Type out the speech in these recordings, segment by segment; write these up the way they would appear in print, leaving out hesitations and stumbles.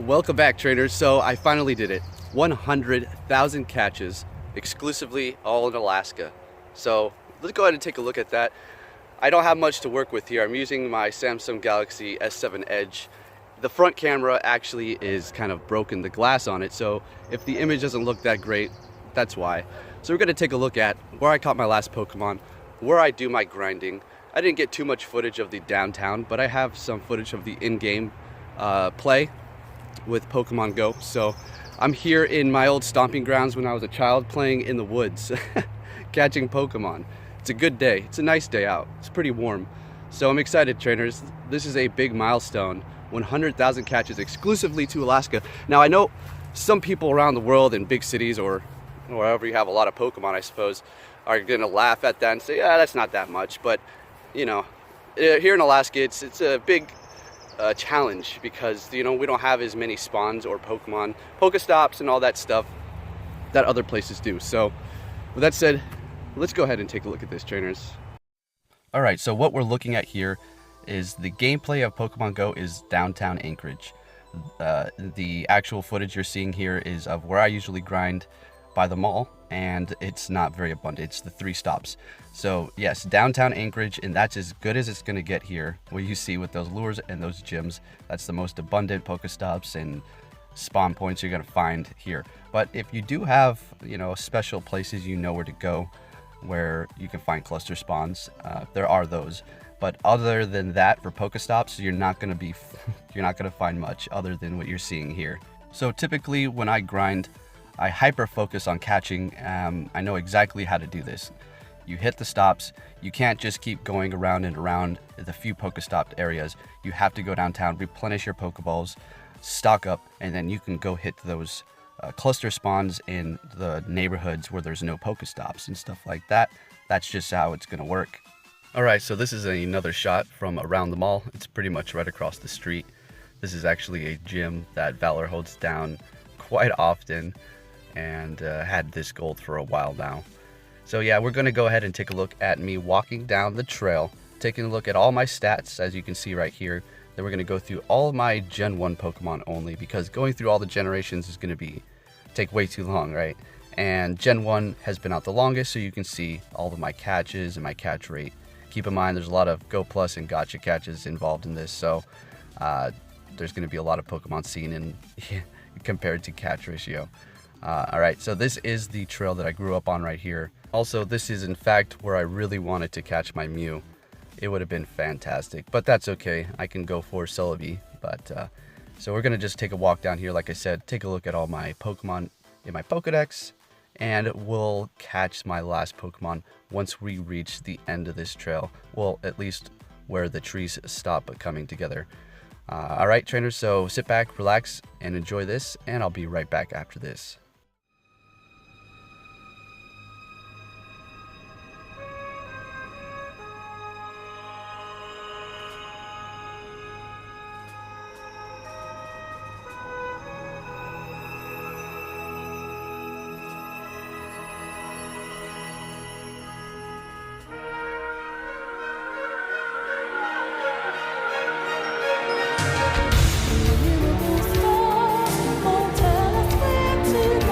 Welcome back, trainers. So I finally did it. 100,000 catches exclusively all in Alaska. So let's go ahead and take a look at that. I don't have much to work with here. I'm using my Samsung Galaxy S7 Edge. The front camera actually is kind of broken, the glass on it, so if the image doesn't look that great, that's why. So we're going to take a look at where I caught my last Pokemon, where I do my grinding. I didn't get too much footage of the downtown, but I have some footage of the in-game play with Pokemon Go. So I'm here in my old stomping grounds when I was a child, playing in the woods, catching Pokemon. It's a good day. It's a nice day out. It's pretty warm. So I'm excited, trainers. This is a big milestone. 100,000 catches exclusively to Alaska. Now I know some people around the world in big cities or wherever you have a lot of Pokemon, I suppose, are gonna laugh at that and say, yeah, that's not that much. But you know, here in Alaska, it's a big challenge because we don't have as many spawns or Pokemon, Pokestops and all that stuff that other places do. So with that said, let's go ahead and take a look at this, trainers. All right, so what we're looking at here is the gameplay of Pokemon Go is downtown Anchorage. The actual footage you're seeing here is of where I usually grind by the mall, and it's not very abundant. It's the 3 stops. So yes, downtown Anchorage, and that's as good as it's gonna get here. What you see with those lures and those gyms, that's the most abundant Pokestops and spawn points you're gonna find here. But if you do have, special places where to go, where you can find cluster spawns, there are those. But other than that, for Pokestops, you're not gonna find much other than what you're seeing here. So typically when I grind, I hyper focus on catching. I know exactly how to do this. You hit the stops. You can't just keep going around and around the few Pokestop areas. You have to go downtown, replenish your Pokeballs, stock up, and then you can go hit those cluster spawns in the neighborhoods where there's no Pokestops and stuff like that. That's just how it's gonna work. Alright, so this is another shot from around the mall. It's pretty much right across the street. This is actually a gym that Valor holds down quite often and had this gold for a while now. So yeah, we're going to go ahead and take a look at me walking down the trail, taking a look at all my stats, as you can see right here. Then we're going to go through all of my Gen 1 Pokemon only, because going through all the generations is going to take way too long, right? And Gen 1 has been out the longest, so you can see all of my catches and my catch rate. Keep in mind, there's a lot of Go Plus and Gotcha catches involved in this, so there's going to be a lot of Pokemon seen in compared to catch ratio. Alright, so this is the trail that I grew up on right here. Also, this is in fact where I really wanted to catch my Mew. It would have been fantastic, but that's okay. I can go for Celebi. But so we're going to just take a walk down here, like I said, take a look at all my Pokemon in my Pokédex, and we'll catch my last Pokemon once we reach the end of this trail. Well, at least where the trees stop coming together. Alright, trainers, so sit back, relax, and enjoy this, and I'll be right back after this. To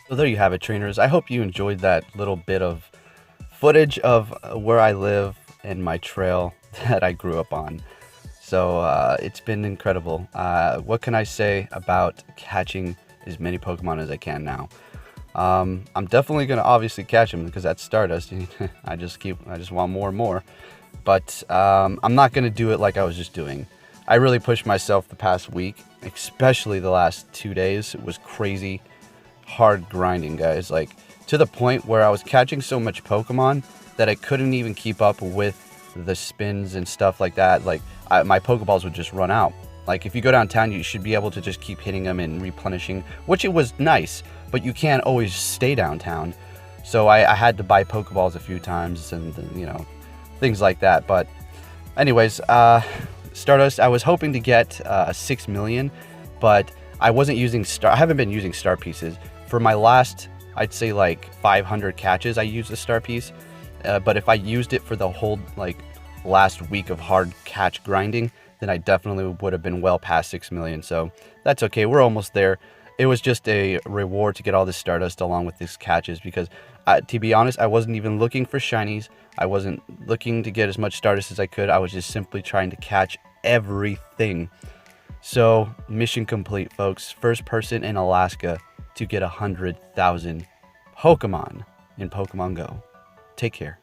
So there you have it, trainers. I hope you enjoyed that little bit of footage of where I live and my trail that I grew up on. So it's been incredible. What can I say about catching as many Pokemon as I can now? I'm definitely gonna obviously catch them because that's Stardust. I just want more and more. But I'm not gonna do it like I was just doing. I really pushed myself the past week, especially the last 2 days. It was crazy hard grinding, guys. Like, to the point where I was catching so much Pokemon that I couldn't even keep up with the spins and stuff like that. Like, my Pokeballs would just run out. Like, if you go downtown, you should be able to just keep hitting them and replenishing, which it was nice, but you can't always stay downtown. So I had to buy Pokeballs a few times and, you know, things like that. But anyways, Stardust, I was hoping to get 6 million, but I wasn't using I haven't been using star pieces. For my last, I'd say like 500 catches, I used a star piece. But if I used it for the whole like last week of hard catch grinding, then I definitely would have been well past 6 million. So that's okay. We're almost there. It was just a reward to get all this Stardust along with these catches because, to be honest, I wasn't even looking for shinies. I wasn't looking to get as much Stardust as I could. I was just simply trying to catch everything. So, mission complete, folks. First person in Alaska to get 100,000 Pokemon in Pokemon Go. Take care.